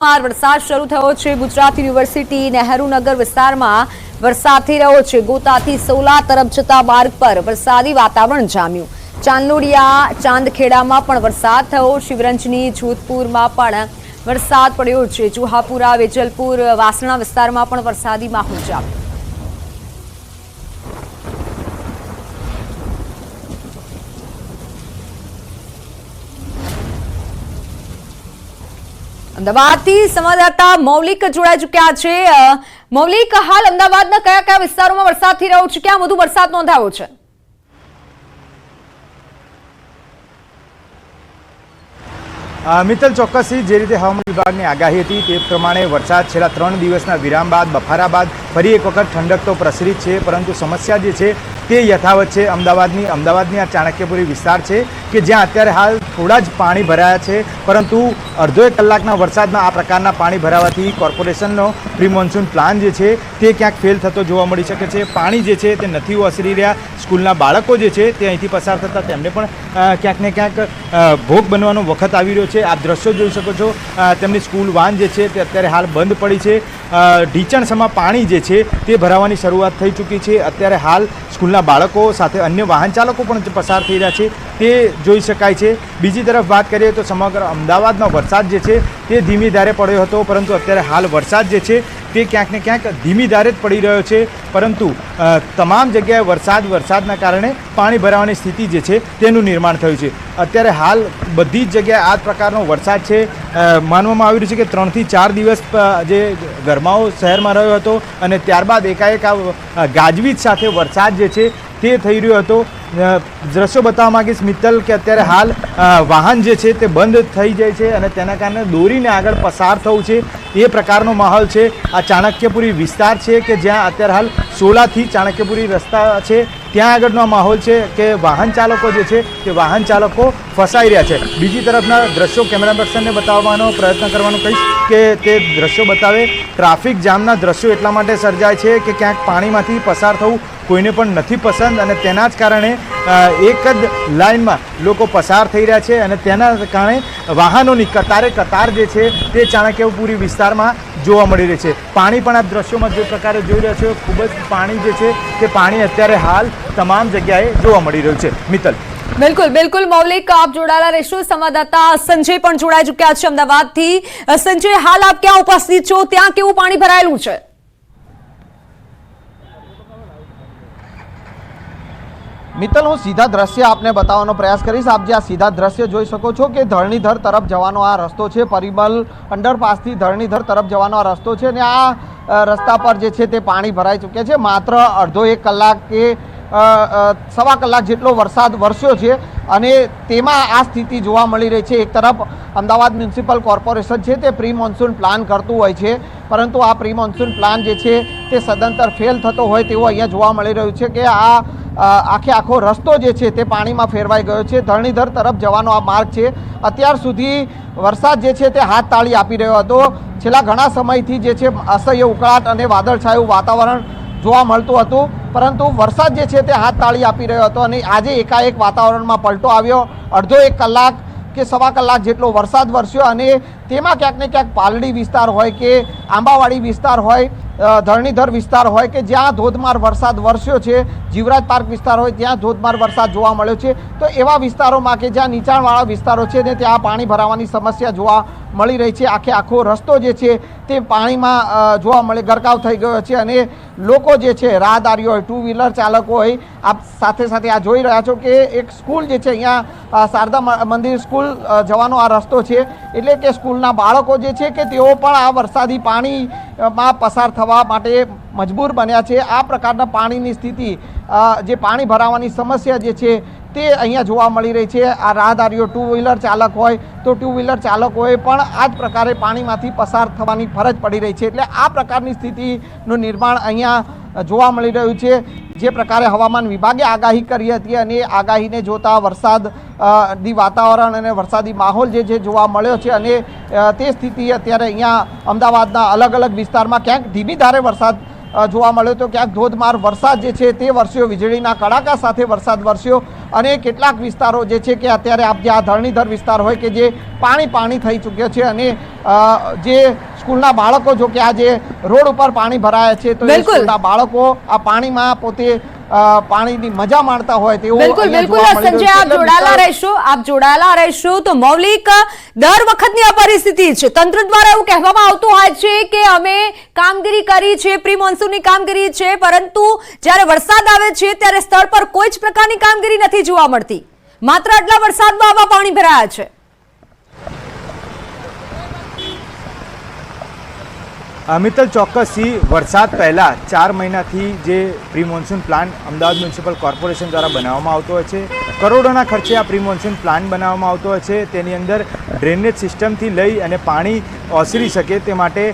વરસાદ શરૂ થયો છે। ગુજરાત યુનિવર્સિટી નહેરુનગર વિસ્તારમાં વરસાદ થઈ રહ્યો છે। ગોતાથી સોલા તરફ જતા માર્ગ પર વરસાદી વાતાવરણ જામ્યું। ચાંદલોડિયા ચાંદખેડામાં પણ વરસાદ થયો। શિવરંજની જોધપુરમાં પણ વરસાદ પડ્યો છે। જુહાપુરા વેજલપુર વાસણા વિસ્તારમાં પણ વરસાદી માહોલ જામ્યો। અમદાવાદથી સંવાદદાતા મૌલિક જોડાઈ ચૂક્યા છે। મૌલિક, હાલ અમદાવાદના કયા કયા વિસ્તારોમાં વરસાદ થઈ રહ્યો છે? ક્યાં વધુ વરસાદ નોંધાયો છે? મિત્તલ, ચોક્કસથી જે રીતે હવામાન વિભાગની આગાહી હતી તે પ્રમાણે વરસાદ છેલ્લા 3 દિવસના વિરામ બાદ બફારા બાદ ફરી એક વખત ઠંડક તો પ્રસરી છે, પરંતુ સમસ્યા જે છે તે યથાવત છે। અમદાવાદની આ ચાણક્યપુરી વિસ્તાર છે કે જ્યાં અત્યારે હાલ થોડા જ પાણી ભરાયા છે, પરંતુ અડધો એક કલાકના વરસાદમાં આ પ્રકારના પાણી ભરાવાથી કોર્પોરેશનનો પ્રી મોન્સૂન પ્લાન જે છે તે ક્યાંક ફેલ થતો જોવા મળી શકે છે। પાણી જે છે તે નથી ઓસરી રહ્યા। સ્કૂલના બાળકો જે છે તે અહીંથી પસાર થતા તેમને પણ ક્યાંક ને ક્યાંક ભોગ બનવાનો વખત આવી રહ્યો છે। આપ દ્રશ્યો જોઈ શકો છો, તેમની સ્કૂલ વાન જે છે તે અત્યારે હાલ બંધ પડી છે। ઢીચણસમાં પાણી જે છે તે ભરાવાની શરૂઆત થઈ ચૂકી છે। અત્યારે હાલ સ્કૂલના બાળકો સાથે અન્ય વાહન ચાલકો પણ પસાર થઈ રહ્યા છે તે જોઈ શકાય છે। બીજી તરફ વાત કરીએ તો સમગ્ર અમદાવાદમાં વરસાદ જે છે તે ધીમી ધારે પડ્યો હતો, પરંતુ અત્યારે હાલ વરસાદ જે છે તે ક્યાંક ને ક્યાંક ધીમી ધારે જ પડી રહ્યો છે, પરંતુ તમામ જગ્યાએ વરસાદના કારણે પાણી ભરાવાની સ્થિતિ જે છે તેનું નિર્માણ થયું છે। અત્યારે હાલ બધી જ જગ્યાએ આ પ્રકારનો વરસાદ છે। માનવામાં આવી રહ્યું છે કે 3 થી 4 દિવસ જે ગરમાવો શહેરમાં રહ્યો હતો અને ત્યારબાદ એકાએક આ ગાજવીજ સાથે વરસાદ જે છે તે થઈ રહ્યો હતો। દ્રશ્યો બતાવવા માંગીશ મિત્તલ કે અત્યારે હાલ વાહન જે છે તે બંધ થઈ જાય છે અને તેના કારણે દોરીને આગળ પસાર થવું છે એ પ્રકારનો માહોલ છે। આ ચાણક્યપુરી વિસ્તાર છે કે જ્યાં અત્યારે હાલ સોલાથી ચાણક્યપુરી રસ્તા છે ત્યાં આગળનો માહોલ છે કે વાહન ચાલકો જે છે તે વાહન ચાલકો ફસાઈ રહ્યા છે। બીજી તરફના દ્રશ્યો કેમેરા પર્સનને બતાવવાનો પ્રયત્ન કરવાનું કહીશ કે તે દ્રશ્યો બતાવે। ટ્રાફિક જામના દ્રશ્યો એટલા માટે સર્જાય છે કે ક્યાંક પાણીમાંથી પસાર થવું કોઈને પણ નથી પસંદ અને તેના જ કારણે એક જ લાઇનમાં લોકો પસાર થઈ રહ્યા છે અને તેના કારણે વાહનોની કતાર જે છે તે ચાણક્યપુરી વિસ્તારમાં જોવા મળી રહી છે। પાણી પણ આપ દ્રશ્યોમાં જે પ્રકારે જોઈ રહ્યા છો, ખૂબ જ પાણી જે છે તે પાણી અત્યારે હાલ તમામ જગ્યાએ જોવા મળી રહ્યું છે। મિત્તલ, બિલકુલ મૌલિક, આપ જોડાયેલા રહેશો। સંવાદદાતા સંજય પણ જોડાઈ ચૂક્યા છે અમદાવાદથી। સંજય, હાલ આપ ક્યાં ઉપસ્થિત છો? ત્યાં કેવું પાણી ભરાયેલું છે? મિત્તલ, હું સીધા દ્રશ્ય આપને બતાવવાનો પ્રયાસ કરીશ। આપ જે આ સીધા દ્રશ્ય જોઈ શકો છો કે ધરણીધર તરફ જવાનો આ રસ્તો છે। પરિમલ અંડરપાસથી ધરણીધર તરફ જવાનો આ રસ્તો છે અને આ રસ્તા પર જે છે તે પાણી ભરાઈ ચૂક્યા છે। માત્ર અડધો એક કલાક કે સવા કલાક જેટલો વરસાદ વરસ્યો છે અને તેમાં આ સ્થિતિ જોવા મળી રહી છે। એક તરફ અમદાવાદ મ્યુનિસિપલ કોર્પોરેશન છે તે પ્રી મોન્સૂન પ્લાન કરતું હોય છે, પરંતુ આ પ્રી મોન્સૂન પ્લાન જે છે તે સદંતર ફેલ થતો હોય તેવું અહીંયા જોવા મળી રહ્યું છે કે આખો રસ્તો જે છે તે પાણીમાં ફેરવાઈ ગયો છે। ધરણીધર તરફ જવાનો આ માર્ગ છે। અત્યાર સુધી વરસાદ જે છે તે હાથ તાળી આપી રહ્યો હતો। છેલ્લા ઘણા સમયથી જે છે અસહ્ય ઉકળાટ અને વાદળછાયું વાતાવરણ જોવા મળતું હતું, પરંતુ વરસાદ જે છે તે હાથ તાળી આપી રહ્યો હતો અને આજે એકાએક વાતાવરણમાં પલટો આવ્યો। અડધો એક કલાક કે સવા કલાક જેટલો વરસાદ વરસ્યો અને તેમાં ક્યાંક ને ક્યાંક પાલડી વિસ્તાર હોય કે આંબાવાડી વિસ્તાર હોય, ધરણીધર વિસ્તાર હોય કે જ્યાં ધોધમાર વરસાદ વરસ્યો છે, જીવરાજ પાર્ક વિસ્તાર હોય ત્યાં ધોધમાર વરસાદ જોવા મળ્યો છે, તો એવા વિસ્તારોમાં કે જ્યાં નીચાણવાળા વિસ્તારો છે ને ત્યાં પાણી ભરાવાની સમસ્યા જોવા મળી રહી છે। આખો રસ્તો જે છે તે પાણીમાં જોવા મળે ગરકાવ થઈ ગયો છે અને લોકો જે છે રાહદારીઓ હોય, 2 વ્હીલર ચાલકો હોય, આપ સાથે આ જોઈ રહ્યા છો કે એક સ્કૂલ જે છે અહીંયા શારદા મંદિર સ્કૂલ જવાનો આ રસ્તો છે, એટલે કે સ્કૂલના બાળકો જે છે કે તેઓ પણ આ વરસાદી પાણીમાં પસાર થવા માટે મજબૂર બન્યા છે। આ પ્રકારના પાણીની સ્થિતિ, જે પાણી ભરાવાની સમસ્યા જે છે તે અહીંયા જોવા મળી રહી છે। આ રાહદારીઓ 2 વ્હીલર ચાલક હોય તો 2 વ્હીલર ચાલકોએ પણ આ જ પ્રકારે પાણીમાંથી પસાર થવાની ફરજ પડી રહી છે। એટલે આ પ્રકારની સ્થિતિનું નિર્માણ અહીંયા જોવા મળી રહ્યું છે। જે પ્રકારે હવામાન વિભાગે આગાહી કરી હતી અને આગાહીને જોતા વરસાદી વાતાવરણ અને વરસાદી માહોલ જે જોવા મળ્યો છે અને તે સ્થિતિ અત્યારે અહીંયા અમદાવાદના અલગ અલગ વિસ્તારમાં ક્યાંક ધીમી ધારે વરસાદ જોવા મળ્યો હતો. ક્યાંક ધોધમાર વરસાદ જે છે તે વરસ્યો, વીજળીના કડાકા સાથે વરસાદ વરસ્યો અને કેટલાક વિસ્તારો જે છે કે અત્યારે આપ જે આ ધરણીધર વિસ્તાર હોય કે જે પાણી થઈ ચૂક્યો છે અને જે સ્કૂલના બાળકો જો કે આ જે રોડ ઉપર પાણી ભરાયા છે તો એ સ્કૂલના બાળકો આ પાણીમાં પોતે પાણીની મજા માણતા હોય તેવું બિલકુલ સંજય, આપ જોડાયેલા રહેશો. તો મૌલિક, દર વખતની આ પરિસ્થિતિ છે. તંત્ર દ્વારા એવું કહેવામાં આવતું હોય છે કે અમે કામગીરી કરી છે, પ્રી મોન્સૂનની કામગીરી છે, પરંતુ જ્યારે વરસાદ આવે છે ત્યારે સ્થળ પર કોઈ જ પ્રકારની કામગીરી નથી જોવા મળતી. માત્ર આટલા વરસાદમાં આવા પાણી ભરાયા છે. મિત્તલ, ચોક્કસથી વરસાદ પહેલાં 4 મહિનાથી જે pre monsoon plan Ahmedabad municipal corporation દ્વારા બનાવવામાં આવતો હોય છે, કરોડોના ખર્ચે આ પ્રી મોન્સૂન પ્લાન બનાવવામાં આવતો હોય છે. તેની અંદર ડ્રેનેજ સિસ્ટમથી લઈ અને પાણી ઓસરી શકે તે માટે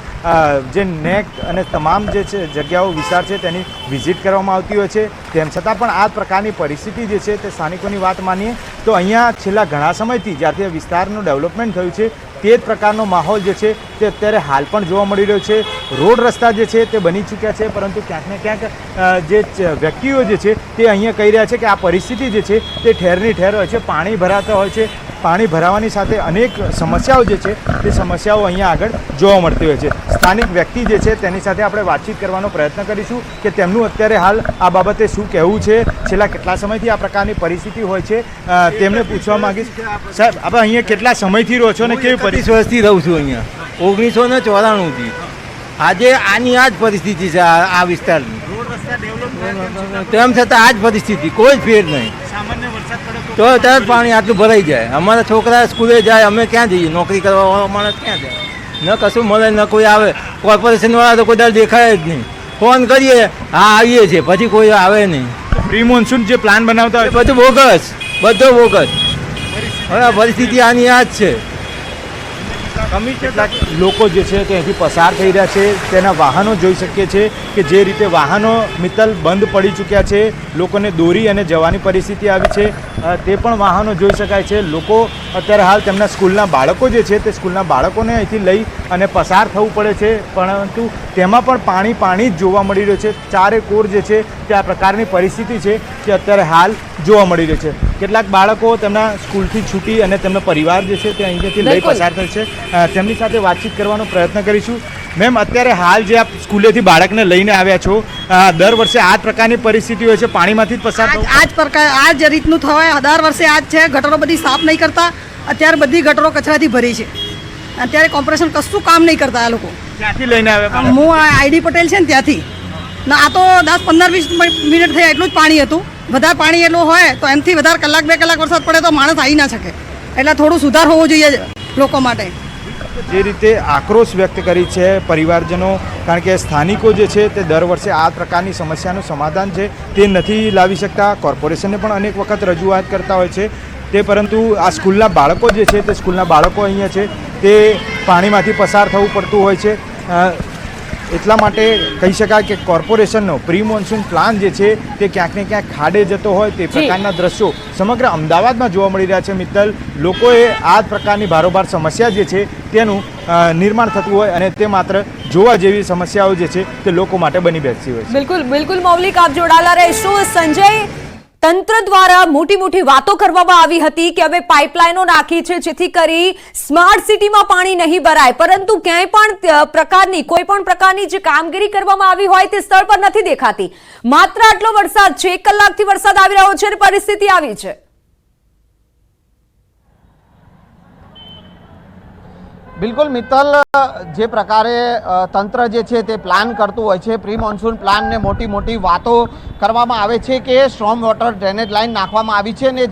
જે નેક અને તમામ જે છે જગ્યાઓ વિસ્તાર છે તેની વિઝિટ કરવામાં આવતી હોય છે. તેમ છતાં પણ આ પ્રકારની પરિસ્થિતિ જે છે તે સ્થાનિકોની વાત માનીએ તો અહીંયા છેલ્લા ઘણા સમયથી જ્યારથી વિસ્તારનું ડેવલપમેન્ટ થયું છે તે જ પ્રકારનો માહોલ જે છે તે અત્યારે હાલ પણ જોવા મળી રહ્યો છે. રોડ રસ્તા જે છે તે બની ચૂક્યા છે, પરંતુ ક્યાંક ને ક્યાંક જે વ્યક્તિઓ જે છે તે અહીંયા કહી રહ્યા છે કે આ પરિસ્થિતિ જે છે તે ઠેરની ઠેર હોય છે, પાણી ભરાતા હોય છે. પાણી ભરાવાની સાથે અનેક સમસ્યાઓ જે છે તે સમસ્યાઓ અહીંયા આગળ જોવા મળતી હોય છે. સ્થાનિક વ્યક્તિ જે છે તેની સાથે આપણે વાતચીત કરવાનો પ્રયત્ન કરીશું કે તેમનું અત્યારે હાલ આ બાબતે શું કહેવું છે, છેલ્લા કેટલા સમયથી આ પ્રકારની પરિસ્થિતિ હોય છે તેમને પૂછવા માંગીશ. સાહેબ, આપણે અહીંયા કેટલા સમયથી રહો છો અને કેવી 30 વર્ષથી રહું છું અહીંયા, 1994થી. આજે આની આ જ પરિસ્થિતિ છે આ વિસ્તારની. તેમ છતાં આ જ પરિસ્થિતિ, કોઈ જ ફેર નહીં. તો તરત પાણી આટલું ભરાઈ જાય. અમારા છોકરા સ્કૂલે જાય, અમે ક્યાં જઈએ? નોકરી કરવા વાળા માણસ ક્યાં જાય? ન કશું મળે, ન કોઈ આવે. કોર્પોરેશન વાળા તો કોઈ દર દેખાય જ નહીં. ફોન કરીએ, હા આવીએ છીએ, પછી કોઈ આવે નહીં. પ્રી મોન્સૂન જે પ્લાન બનાવતા હોય બધું બોગસ, બધો બોગસ. હવે પરિસ્થિતિ આની આ જ છે. કેટલાક લોકો જે છે તે અહીંથી પસાર થઈ રહ્યા છે, તેના વાહનો જોઈ શકીએ છીએ કે જે રીતે વાહનો મિત્તલ બંધ પડી ચૂક્યા છે, લોકોને દોરી અને જવાની પરિસ્થિતિ આવી છે તે પણ વાહનો જોઈ શકાય છે. લોકો અત્યારે હાલ તેમના સ્કૂલના બાળકો જે છે તે સ્કૂલના બાળકોને અહીંથી લઈ અને પસાર થવું પડે છે, પરંતુ તેમાં પણ પાણી જ જોવા મળી રહ્યું છે. ચારે કોર જે છે તે આ પ્રકારની પરિસ્થિતિ છે તે અત્યારે હાલ જોવા મળી રહી છે. કેટલાક બાળકો તેમના સ્કૂલથી છૂટી અને તેમનો પરિવાર જે છે તે અહીંથી લઈ પસાર થાય છે. તેમની સાથે વાતચીત કરવાનો પ્રયત્ન કરીશું. મેમ, અત્યારે હાલ જે આપ સ્કૂલેથી બાળકને લઈને આવ્યા છો, દર વર્ષે આ જ પ્રકારની પરિસ્થિતિ હોય છે, પાણીમાંથી જ પસાર આ જ રીતનું થવાય. દર વર્ષે આ જ છે. ગટરો બધી સાફ નહીં કરતા. અત્યારે બધી ગટરો કચરાથી ભરી છે. અત્યારે કોર્પોરેશન કશું કામ નહીં કરતા. આ લોકો ક્યાંથી લઈને આવ્યા? હું આઈડી પટેલ છે ને ત્યાંથી. ના, આ તો 10-15-20 મિનિટ થયા એટલું જ પાણી હતું. વધારે પાણી એટલું હોય તો એમથી વધારે કલાક 2 કલાક વરસાદ પડે તો માણસ આવી ના શકે. એટલે થોડું સુધાર હોવો જોઈએ લોકો માટે. જે રીતે આક્રોશ વ્યક્ત કરી છે પરિવારજનો, કારણ કે સ્થાનિકો જે છે તે દર વર્ષે આ પ્રકારની સમસ્યાનું સમાધાન છે તે નથી લાવી શકતા. કોર્પોરેશનને પણ અનેક વખત રજૂઆત કરતા હોય છે તે, પરંતુ આ સ્કૂલના બાળકો જે છે તે સ્કૂલના બાળકો અહીંયા છે તે પાણીમાંથી પસાર થવું પડતું હોય છે. એટલા માટે કહી શકાય કે કોર્પોરેશનનો પ્રી મોન્સૂન પ્લાન જે છે તે ક્યાંક ને ક્યાંક ખાડે જતો હોય તે પ્રકારના દ્રશ્યો સમગ્ર અમદાવાદમાં જોવા મળી રહ્યા છે. મિત્તલ, લોકોએ આ પ્રકારની બારોબાર સમસ્યા જે છે તેનું નિર્માણ થતું હોય અને તે માત્ર જોવા જેવી સમસ્યાઓ જે છે તે લોકો માટે બની બેસતી હોય છે. બિલકુલ મૌલિક, આપ જોડાયેલા રહેશો. સંજય, તંત્ર દ્વારા મોટી વાતો કરવામાં આવી હતી કે અમે પાઇપલાઇનો નાખી છે જેથી કરી સ્માર્ટ સિટીમાં પાણી નહીં ભરાય, પરંતુ ક્યાંય પણ કોઈ પણ પ્રકારની જે કામગીરી કરવામાં આવી હોય તે સ્થળ પર નથી દેખાતી. માત્ર આટલો વરસાદ છે, 1 કલાકથી વરસાદ આવી રહ્યો છે અને પરિસ્થિતિ આવી છે. બિલકુલ મિત્તલ, જે પ્રકારે તંત્ર જે છે તે પ્લાન કરતું હોય છે, પ્રી મોન્સૂન પ્લાનને મોટી વાતો કરવામાં આવે છે કે સ્ટ્રોમ વોટર ડ્રેનેજ લાઇન નાખવામાં આવી છે ને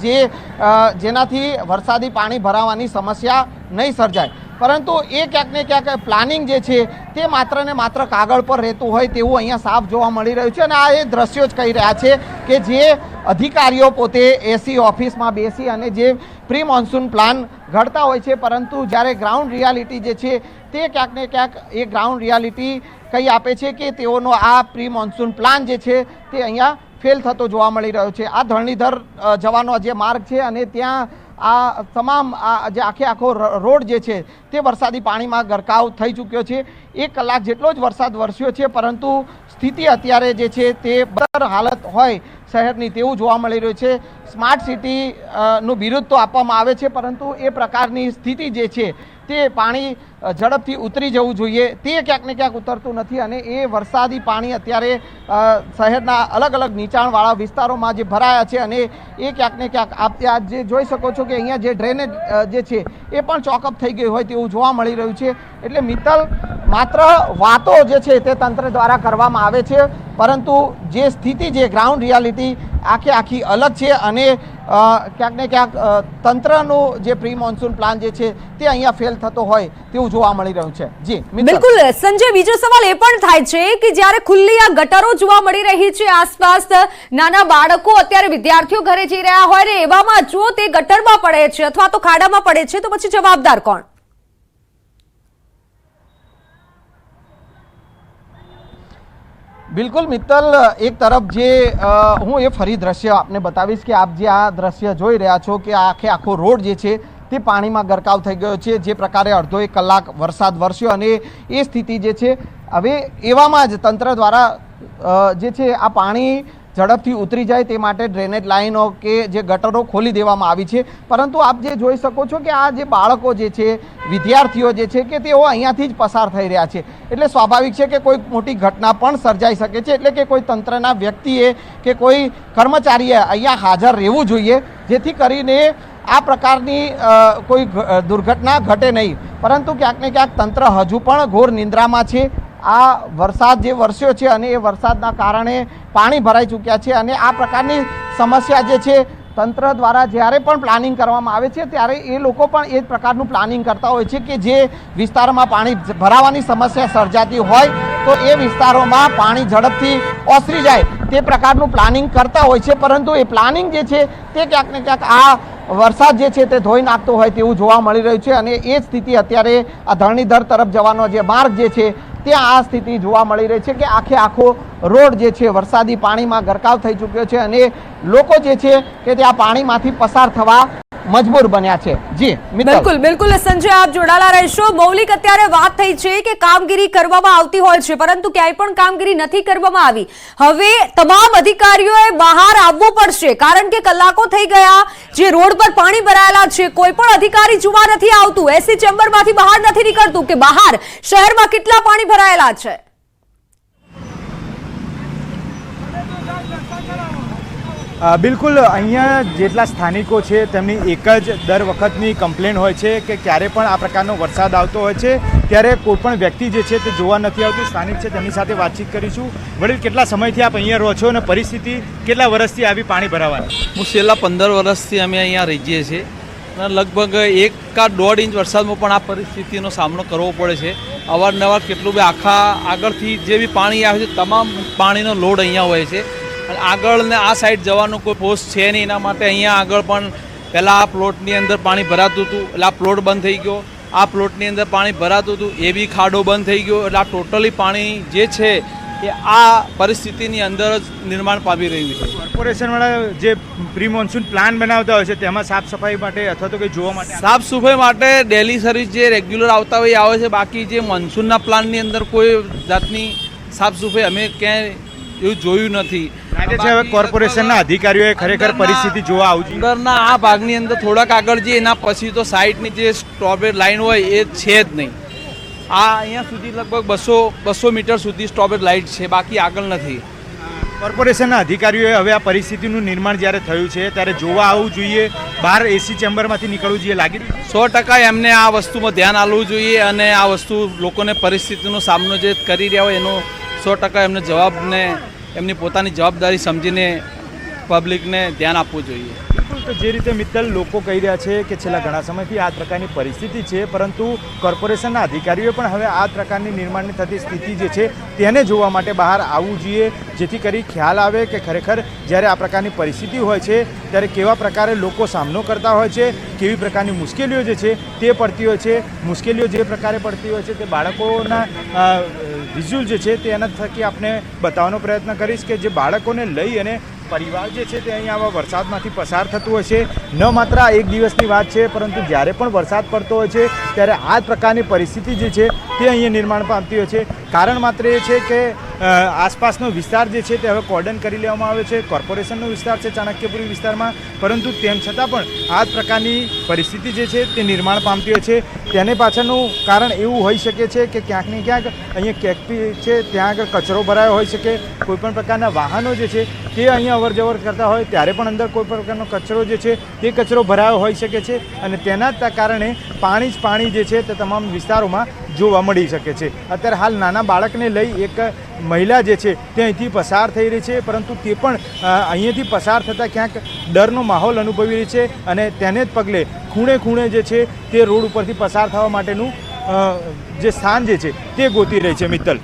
જેનાથી વરસાદી પાણી ભરાવાની સમસ્યા નહીં સર્જાય. પરંતુ એ ક્યાંક ને ક્યાંક પ્લાનિંગ જે છે તે માત્ર ને માત્ર કાગળ પર રહેતું હોય તેવું અહીંયા સાફ જોવા મળી રહ્યું છે. અને આ એ દ્રશ્યો જ કહી રહ્યા છે કે જે અધિકારીઓ પોતે એસી ઓફિસમાં બેસી અને જે પ્રી મોન્સૂન પ્લાન ઘડતા હોય છે, પરંતુ જ્યારે ગ્રાઉન્ડ રિયાલિટી જે છે તે ક્યાંક ને ક્યાંક એ ગ્રાઉન્ડ રિયાલિટી કહી આપે છે કે તેઓનો આ પ્રી મોન્સૂન પ્લાન જે છે તે અહીંયા ફેલ થતો જોવા મળી રહ્યો છે. આ ધરણીધર જવાનો જે માર્ગ છે અને ત્યાં આ તમામ આ જે આખો રોડ જે છે તે વરસાદી પાણીમાં ગરકાવ થઈ ચૂક્યો છે. 1 કલાક જેટલો જ વરસાદ વરસ્યો છે, પરંતુ સ્થિતિ અત્યારે જે છે તે બદતર હાલત હોય શહેરની તેવું જોવા મળી રહ્યું છે. સ્માર્ટ સિટી નું બિરુદ તો આપવામાં આવે છે, પરંતુ એ પ્રકારની સ્થિતિ જે છે તે પાણી ઝડપથી ઉતરી જવું જોઈએ તે ક્યાંક ને ક્યાંક ઉતરતું નથી. અને એ વરસાદી પાણી અત્યારે શહેરના અલગ અલગ નીચાણવાળા વિસ્તારોમાં જે ભરાયા છે અને એ ક્યાંક ને ક્યાંક આપ ત્યાં જે જોઈ શકો છો કે અહીંયા જે ડ્રેનેજ જે છે એ પણ ચોકઅપ થઈ ગઈ હોય તેવું જોવા મળી રહ્યું છે. એટલે મિત્તલ માત્ર વાતો જે છે તે તંત્ર દ્વારા કરવામાં આવે છે, પરંતુ જે સ્થિતિ જે ગ્રાઉન્ડ રિયાલિટી આખી અલગ છે. અને ક્યાંક ને ક્યાંક તંત્રનું જે પ્રી મોન્સૂન પ્લાન જે છે તે અહીંયા ફેલ થતો હોય તેવું જોવા મળી રહ્યું છે. જી બિલકુલ સંજય, બીજો સવાલ એ પણ થાય છે કે જ્યારે ખુલ્લી આ ગટરો જોવા મળી રહી છે આસપાસ, નાના બાળકો અત્યારે વિદ્યાર્થીઓ ઘરે જઈ રહ્યા હોય ને એવામાં જો તે ગટરમાં પડે છે અથવા તો ખાડામાં પડે છે તો પછી જવાબદાર કોણ? બિલકુલ મિત્તલ, એક તરફ જે હું એ ફરી દ્રશ્ય આપને બતાવીશ કે આપ જે આ દ્રશ્ય જોઈ રહ્યા છો કે આખો રોડ જે છે તે પાણીમાં ગરકાવ થઈ ગયો છે. જે પ્રકારે અડધો 1 કલાક વરસાદ વરસ્યો અને એ સ્થિતિ જે છે હવે એવામાં જ તંત્ર દ્વારા જે છે આ પાણી ઝડપથી ઉતરી જાય તે માટે ડ્રેનેજ લાઈનો કે જે ગટરો ખોલી દેવામાં આવી છે. પરંતુ આપ જે જોઈ શકો છો કે આ જે બાળકો જે છે, વિદ્યાર્થીઓ જે છે કે તેઓ અહીંયાથી જ પસાર થઈ રહ્યા છે. એટલે સ્વાભાવિક છે કે કોઈ મોટી ઘટના પણ સર્જાઈ શકે છે. એટલે કે કોઈ તંત્રના વ્યક્તિએ કે કોઈ કર્મચારીએ અહીંયા હાજર રહેવું જોઈએ, જેથી કરીને આ પ્રકારની કોઈ દુર્ઘટના ઘટે નહીં. પરંતુ ક્યાંક ને ક્યાંક તંત્ર હજુ પણ ઘોર નિંદ્રામાં છે. આ વરસાદ જે વરસ્યો છે અને એ વરસાદના કારણે પાણી ભરાઈ ચૂક્યા છે. અને આ પ્રકારની સમસ્યા જે છે તંત્ર દ્વારા જ્યારે પણ પ્લાનિંગ કરવામાં આવે છે ત્યારે એ લોકો પણ એ જ પ્રકારનું પ્લાનિંગ કરતા હોય છે કે જે વિસ્તારમાં પાણી ભરાવાની સમસ્યા સર્જાતી હોય તો એ વિસ્તારોમાં પાણી ઝડપથી ઓસરી જાય તે પ્રકારનું પ્લાનિંગ કરતા હોય છે. પરંતુ એ પ્લાનિંગ જે છે તે ક્યાંક ને ક્યાંક આ વરસાદ જે છે તે ધોઈ નાખતો હોય તેવું જોવા મળી રહ્યું છે. અને એ સ્થિતિ અત્યારે આ ધરણીધર તરફ જવાનો જે માર્ગ જે છે ત્યાં આ સ્થિતિ જોવા મળી રહી છે કે આખો રોડ જે છે વરસાદી પાણીમાં ગરકાવ થઈ ચૂક્યો છે અને લોકો જે છે કે ત્યાં પાણીમાંથી પસાર થવા મજબૂર બન્યા છે. જી બિલકુલ બિલકુલ સંજય, આપ જોડાયેલા રહેશો. મૌલિક, અત્યારે વાત થઈ છે કે કામગીરી કરવામાં આવતી હોય છે પરંતુ ક્યાંય પણ કામગીરી નથી કરવામાં આવી. હવે તમામ અધિકારીઓએ બહાર આવવું પડશે કારણ કે કલાકો થઈ ગયા જે રોડ પર પાણી ભરાયેલા છે, કોઈ પણ અધિકારી જોવા નથી આવતું, એસી ચેમ્બરમાંથી બહાર નથી નીકળતું કે બહાર શહેરમાં કેટલા પાણી ભરાયેલા છે. બિલકુલ, અહીંયા જેટલા સ્થાનિકો છે તેમની એક જ દર વખતની કમ્પ્લેન હોય છે કે ક્યારે પણ આ પ્રકારનો વરસાદ આવતો હોય છે ત્યારે કોઈ પણ વ્યક્તિ જે છે તે જોવા નથી આવતું. સ્થાનિક છે તેમની સાથે વાતચીત કરીશું. વડીલ, કેટલા સમયથી આપ અહીંયા રહો છો અને પરિસ્થિતિ કેટલા વર્ષથી આવી પાણી ભરાવાની? હું છેલ્લા 15 વર્ષથી અમે અહીંયા રહીએ છીએ અને લગભગ 1 કે 1.5 ઇંચ વરસાદમાં પણ આ પરિસ્થિતિનો સામનો કરવો પડે છે. અવારનવાર કેટલું બી આગળથી જે બી પાણી આવે છે તમામ પાણીનો લોડ અહીંયા હોય છે. અને આગળ ને આ સાઈડ જવાનું કોઈ પોસ્ટ છે નહીં, એના માટે અહીંયા આગળ પણ પહેલાં આ પ્લોટની અંદર પાણી ભરાતું હતું એટલે આ પ્લોટ બંધ થઈ ગયો. આ પ્લોટની અંદર પાણી ભરાતું હતું એ બી ખાડો બંધ થઈ ગયો. એટલે આ ટોટલી પાણી જે છે એ આ પરિસ્થિતિની અંદર જ નિર્માણ પામી રહ્યું છે. કોર્પોરેશનવાળા જે પ્રી મોન્સૂન પ્લાન બનાવતા હોય છે તેમાં સાફ સફાઈ માટે અથવા તો કંઈ જોવા માટે સાફ સફાઈ માટે ડેલી સર્વિસ જે રેગ્યુલર આવતા હોય આવે છે. બાકી જે મોન્સૂનના પ્લાનની અંદર કોઈ જાતની સાફ સફાઈ અમે ક્યાંય એવું જોયું નથી. લાગે છે હવે કોર્પોરેશનના અધિકારીઓએ ખરેખર પરિસ્થિતિ જોવા આવવું જોઈએ. અંદરના આ ભાગની અંદર થોડાક આગળ જઈએ એના પછી તો સાઈડની જે સ્ટોપેજ લાઈન હોય એ છે જ નહીં. આ અહીંયા સુધી લગભગ 200 મીટર સુધી સ્ટોપેજ લાઇટ છે, બાકી આગળ નથી. કોર્પોરેશનના અધિકારીઓએ હવે આ પરિસ્થિતિનું નિર્માણ જ્યારે થયું છે ત્યારે જોવા આવવું જોઈએ, બહાર એસી ચેમ્બરમાંથી નીકળવું જોઈએ. લાગી 100% એમને આ વસ્તુમાં ધ્યાન આપવું જોઈએ અને આ વસ્તુ લોકોને પરિસ્થિતિનો સામનો જે કરી રહ્યા હોય એનો 100% એમને જવાબને એમની પોતાની જવાબદારી સમજીને પબ્લિકને ધ્યાન આપવું જોઈએ. બિલકુલ, તો જે રીતે મિત્તલ લોકો કહી રહ્યા છે કે છેલ્લા ઘણા સમયથી આ પ્રકારની પરિસ્થિતિ છે, પરંતુ કોર્પોરેશનના અધિકારીઓએ પણ હવે આ પ્રકારની નિર્માણની થતી સ્થિતિ જે છે તેને જોવા માટે બહાર આવવું જોઈએ, જેથી કરી ખ્યાલ આવે કે ખરેખર જ્યારે આ પ્રકારની પરિસ્થિતિ હોય છે ત્યારે કેવા પ્રકારે લોકો સામનો કરતા હોય છે, કેવી પ્રકારની મુશ્કેલીઓ જે છે તે પડતી હોય છે. મુશ્કેલીઓ જે પ્રકારે પડતી હોય છે તે બાળકોના વિઝ્યુઅલ જે છે તે એના થકી આપણે બતાવવાનો પ્રયત્ન કરીશ કે જે બાળકોને લઈ અને પરિવાર જે છે તે અહીં આવા વરસાદમાંથી પસાર થતું હોય છે. ન માત્ર આ એક દિવસની વાત છે, પરંતુ જ્યારે પણ વરસાદ પડતો હોય છે ત્યારે આ જ પ્રકારની પરિસ્થિતિ જે છે તે અહીંયા નિર્માણ પામતી હોય છે. કારણ માત્ર એ છે કે આસપાસનો વિસ્તાર જે છે તે હવે કોર્ડન કરી લેવામાં આવ્યો છે. કોર્પોરેશનનો વિસ્તાર છે ચાણક્યપુરી વિસ્તારમાં, પરંતુ તેમ છતાં પણ આ જ પ્રકારની પરિસ્થિતિ જે છે તે નિર્માણ પામતી હોય છે. તેને પાછળનું કારણ એવું હોઈ શકે છે કે ક્યાંક ને ક્યાંક અહીંયા કેકપી છે ત્યાં આગળ કચરો ભરાયો હોઈ શકે. કોઈપણ પ્રકારના વાહનો જે છે તે અહીંયા અવર જવર કરતા હોય ત્યારે પણ અંદર કોઈ પ્રકારનો કચરો જે છે તે કચરો ભરાયો હોઈ શકે છે, અને તેના જ કારણે પાણી જે છે તે તમામ વિસ્તારોમાં જોવા મળી શકે છે. અત્યારે હાલ નાના બાળકને લઈ એક મહિલા જે છે તે અહીંથી પસાર થઈ રહી છે, પરંતુ તે પણ અહીંયાથી પસાર થતાં ક્યાંક ડરનો માહોલ અનુભવી રહી છે, અને તેને જ પગલે ખૂણે જે છે તે રોડ ઉપરથી પસાર થવા માટેનું જે સ્થાન જે છે તે ગોતી રહી છે. મિત્તલ.